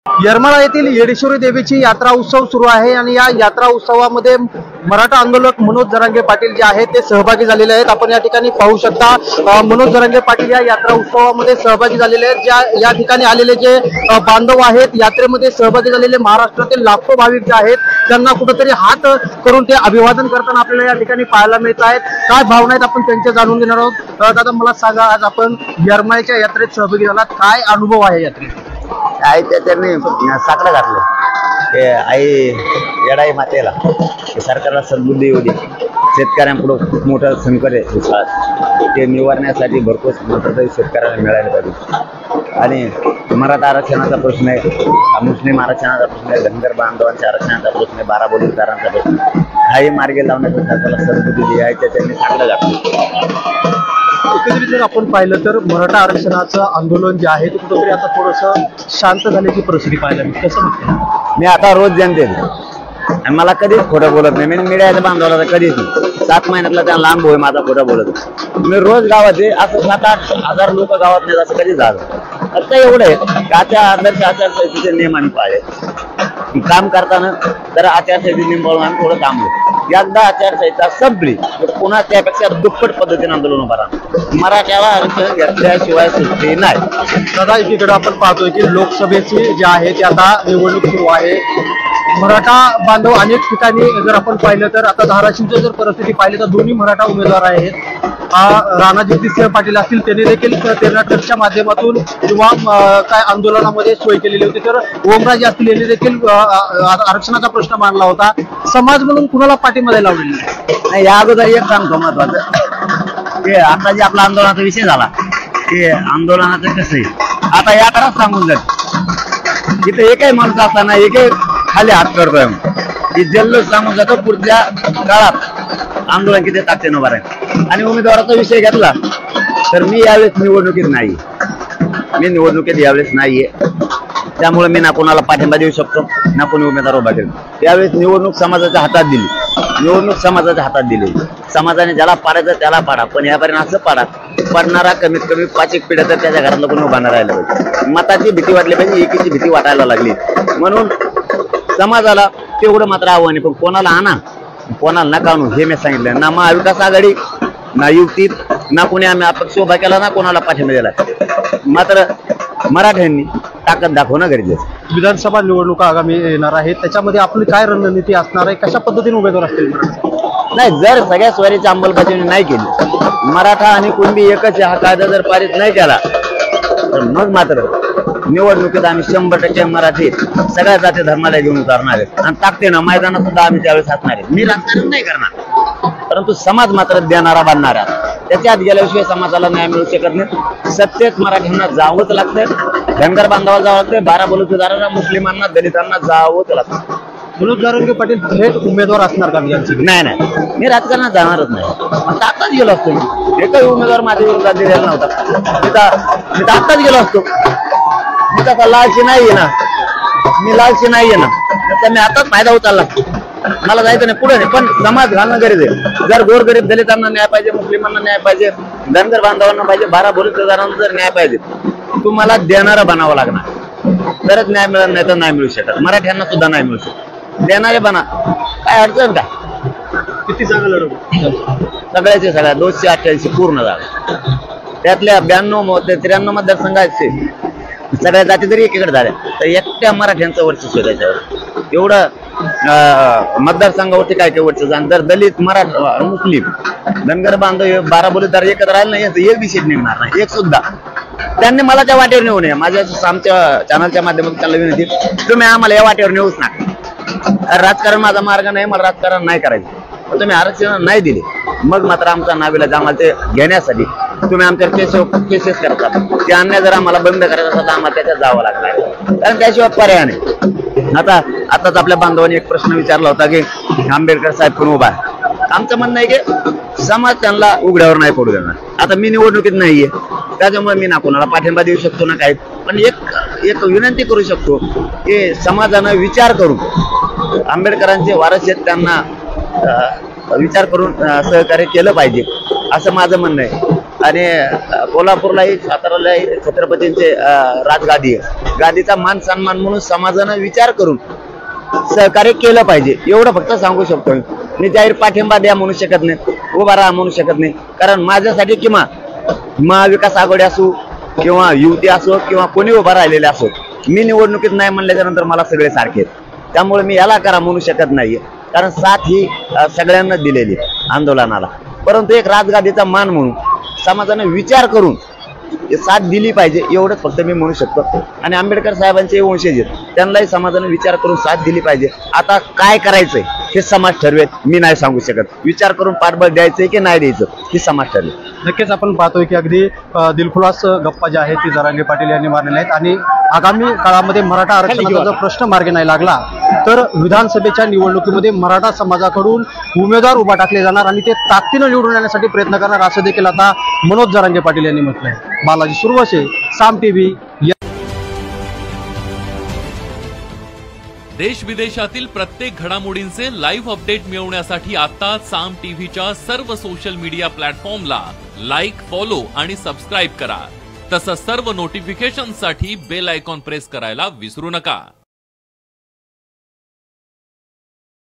येरमाळा येथील येडेश्वरी देवीची यात्रा उत्सव सुरू आहे आणि या यात्रा उत्सवामध्ये मराठा आंदोलक मनोज जरांगे पाटील जे आहेत ते सहभागी झालेले आहेत। आपण या ठिकाणी पाहू शकता मनोज जरांगे पाटील या यात्रा उत्सवामध्ये सहभागी झालेले आहेत। या ठिकाणी आलेले जे बांधव आहेत यात्रेमध्ये सहभागी झालेले महाराष्ट्रातील लाखो भाविक जे आहेत त्यांना कुठेतरी हात करून ते अभिवादन करताना आपल्याला या ठिकाणी पाहायला मिळत आहेत। काय भावना आहेत आपण त्यांच्या जाणून घेणार आहोत। दादा मला सांगा, आज आपण येरमाळ्याच्या यात्रेत सहभागी झालात, काय अनुभव आहे यात्रेत? आई त्यांनी साकडं घातलं ते आई येडाई मातेला सरकारला सद्बुद्धी येऊ दे। शेतकऱ्यांपुढे खूप मोठं संकट आहे दुष्काळात, ते निवारण्यासाठी भरपूर मदत शेतकऱ्याला मिळायला पाहिजे। आणि मराठा आरक्षणाचा प्रश्न आहे, मुस्लिम आरक्षणाचा प्रश्न आहे, धनगर बांधवांच्या आरक्षणाचा प्रश्न आहे, बारा बलुतेदारांचा प्रश्न आहे। हाही मार्गे लावण्यासाठी सरकारला सद्बुद्धी दिली आहे, त्यांनी साकडं घातलं। एकंदरीत जर आपण पाहिलं तर मराठा आरक्षणाचं आंदोलन जे आहे ते कुठेतरी आता थोडंसं शांत झाल्याची परिस्थिती पाहायला मिळते, कसं म्हणते? मी आता रोज जनते आणि मला कधीच खोटं बोलत नाही। मी मीडियाच्या बांधवाला तर कधीच नाही। 7 महिन्यातला त्या लांब होय माझा खोटं बोलत मी रोज गावात आहे, असं 7-8 हजार लोक गावात नाही असं कधी झालं। आता एवढं आहे का त्या आदर्श आचारसंहितेचे नियम आम्ही पाळले। काम करताना तर आचारसंहिते नियम पाळून आम्ही थोडं थांबलो। एकदा आचारसंहिता संपली तर पुन्हा त्यापेक्षा दुप्पट पद्धतीने आंदोलन उभा राहणार। मराठ्याला आरक्षण घेतल्याशिवाय सुट्टी नाही। दादा एकीकडे आपण पाहतोय की लोकसभेची जी आहे ती आता निवडणूक सुरू आहे। मराठा बांधव अनेक ठिकाणी जर आपण पाहिलं तर आता धाराशिवची जर परिस्थिती पाहिली तर दोन्ही मराठा उमेदवार आहेत। राणाजगदीशसिंह पाटील असतील त्यांनी देखील 13 ट्रकच्या माध्यमातून किंवा काय आंदोलनामध्ये सोय केलेली होती, तर ओमराजे असतील यांनी देखील आरक्षणाचा प्रश्न मांडला होता। समाज म्हणून कुणाला पाठीमध्ये लावलेली नाही। या अगोदर एक सांगतो महत्वाचं, की आता जे आपला आंदोलनाचा विषय झाला ते आंदोलनाचं कसं आहे आता यात्राच सांगून जात इथे एकही माणूस असताना एकही खाली हात करतोय की जल्लोष सांगून जातो। पुढच्या काळात आंदोलन किती ताकदीने उभा राहील। आणि उमेदवाराचा विषय घेतला तर मी यावेळेस निवडणुकीत नाही, मी निवडणुकीत यावेळेस नाहीये। त्यामुळे मी ना कोणाला पाठिंबा देऊ शकतो ना कोणी उमेदवार उभा केला। त्यावेळेस निवडणूक समाजाच्या हातात दिली, निवडणूक समाजाच्या हातात दिली। समाजाने ज्याला पाडायचं त्याला पाडा, पण यापर्यंत असं पाडा पडणारा कमीत कमी 5 एक पिढ्या तर त्याच्या घरातलं कोणी उभा राहिलं पाहिजे। मताची भीती वाटली पाहिजे, एकीची भीती वाटायला लागली। म्हणून समाजाला तेवढं मात्र आव्हान आहे, पण कोणाला आणा कोणाला नका आणू हे मी सांगितलं। ना महाविकास आघाडी ना युतीत ना कोणी आम्ही अपक्ष उभा केला ना कोणाला पाठिंबा दिला। मात्र मराठ्यांनी ताकद दाखवणं गरजेचं। विधानसभा निवडणुका आगामी येणार आहेत, त्याच्यामध्ये आपली काय रणनीती असणार आहे, कशा पद्धतीने उमेदवार असतील? नाही, जर सगळ्या स्वारीची अंमलबजावणी नाही केली, मराठा आणि कुणबी एकच हा कायदा जर पारित नाही केला तर मग मात्र निवडणुकीत आम्ही 100% मराठी सगळ्या जाती धर्माला घेऊन उतरणार आहेत आणि ताकदीनं मैदानात सुद्धा आम्ही त्यावेळेस असणार आहे। मी राजकारण नाही करणार, परंतु समाज मात्र देणारा बांधणारा, त्याच्यात गेल्याशिवाय समाजाला न्याय मिळू शकत नाही। सत्तेत मराठ्यांना जावंच लागतं, धनगर बांधवाला जावं लागतं, बारा बलुतेदारांना, मुस्लिमांना, दलितांना जावंच लागतं। मनोज जरांगे पाटील थेट उमेदवार असणार का? नाही, मी राजकारणात जाणारच नाही। आताच गेलो असतो, मी एकही उमेदवार माझ्या विरोधात दिलेला नव्हता। मी तर आताच गेलो असतो। मी तसा लालची नाहीये ना, मी लालची नाहीये ना, तर मी आताच फायदा उचलला। मला जायचं नाही पुढे नाही, पण समाज घालणं गरजेचं आहे। जर गोरगरीब दलितांना न्याय पाहिजे, मुस्लिमांना न्याय पाहिजे, धनगर बांधवांना पाहिजे, बारा बलुतेदारांना जर न्याय पाहिजे तुम्हाला देणारा बनावं लागणार, तरच न्याय मिळत नाही तर नाही मिळू शकत। मराठ्यांना सुद्धा नाही मिळू शकत, देणारे बना। काय अडचण का? किती जागा लढवू? सगळ्याचे सगळ्या 288 पूर्ण जागा, त्यातल्या 92 ते 93 मतदारसंघाचे सगळ्या जाती जरी एकीकडे झाल्या तर एकट्या मराठ्यांचं वर्चस्व त्याच्यावर। एवढं मतदारसंघावरती काय वर्चस्व? जर दलित, मराठा, मुस्लिम, धनगर बांधव, बारा बलुतेदार एकत्र राहिले नाही याचं एक विषय निघणार नाही, एक सुद्धा। त्यांनी मला त्या वाटेवर नेऊ नये। माझ्या आमच्या चॅनलच्या माध्यमातून त्याला विनंती, तुम्ही आम्हाला या वाटेवर नेऊच नका। राजकारण माझा मार्ग नाही, मला राजकारण नाही करायचं। तुम्ही आरक्षण नाही दिले मग मात्र आमचा नाविलाज, आम्हाला ते घेण्यासाठी तुम्ही आमच्या केसेस करता। ते अन्याय जर आम्हाला बंद करायचं असेल तर आम्हाला त्याच्यात जावं लागणार, कारण त्याशिवाय पर्याय नाही। आताच आपल्या बांधवांनी एक प्रश्न विचारला होता की आंबेडकर साहेब पण उभा आहे। आमचं म्हणणं आहे की समाज त्यांना उघड्यावर नाही पडू देणार। आता मी निवडणुकीत नाहीये, त्याच्यामुळे मी ना कोणाला पाठिंबा देऊ शकतो ना काही, पण एक विनंती करू शकतो की समाजानं विचार करून आंबेडकरांचे वारस आहेत त्यांना विचार करून सहकार्य केलं पाहिजे, असं माझं म्हणणं आहे। आणि कोल्हापूरलाही सातारालाही छत्रपतींचे राजगादी आहे. गादीचा मान सन्मान म्हणून समाजानं विचार करून सहकार्य केलं पाहिजे, एवढं फक्त सांगू शकतो. मी जाहीर पाठिंबा द्या म्हणू शकत नाही, उभा राहा म्हणू शकत नाही. कारण माझ्यासाठी किंवा महाविकास आघाडी असो किंवा युती असो किंवा कोणी उभा राहिलेले असो, मी निवडणुकीत नाही म्हणल्याच्या नंतर मला सगळे सारखे आहेत. त्यामुळे मी याला करा म्हणू शकत नाहीये, कारण साथ ही सगळ्यांना दिलेली आंदोलनाला. परंतु एक राजगादीचा मान म्हणून समाजाने विचार करून साथ दिली पाहिजे, एवढंच फक्त मी म्हणू शकतो. आणि आंबेडकर साहेबांचे वंशज आहेत, त्यांनाही समाजाने विचार करून साथ दिली पाहिजे. आता काय करायचंय हे समाज ठरवेल, मी नाही सांगू शकत. विचार करून पाठबळ द्यायचंय की नाही द्यायचं हे समाज ठरवेल. नक्कीच आपण पाहतोय की अगदी दिलखुलास गप्पा ज्या आहेत ती जरांगे पाटील यांनी मारलेल्या आहेत. आणि आगामी काळामध्ये मराठा आरक्षणाचा जर प्रश्न मार्गी नाही लागला तर विधानसभेच्या निवडणुकीमध्ये मराठा समाजाकडून उमेदवार उभा टाकले जाणार आणि ते ताकदीनं निवडून येण्यासाठी प्रयत्न करणार, असं देखील आता मनोज जरांगे पाटील यांनी म्हटलंय. बालाजी सुरवसे, साम टीव्ही. देश विदेशातील प्रत्येक घडामोडींचे लाईव्ह अपडेट मिळवण्यासाठी आता साम टीव्हीच्या सर्व सोशल मीडिया प्लॅटफॉर्मला लाईक, फॉलो आणि सबस्क्राईब करा. तसंच सर्व नोटिफिकेशनसाठी बेल आयकॉन प्रेस करायला विसरू नका.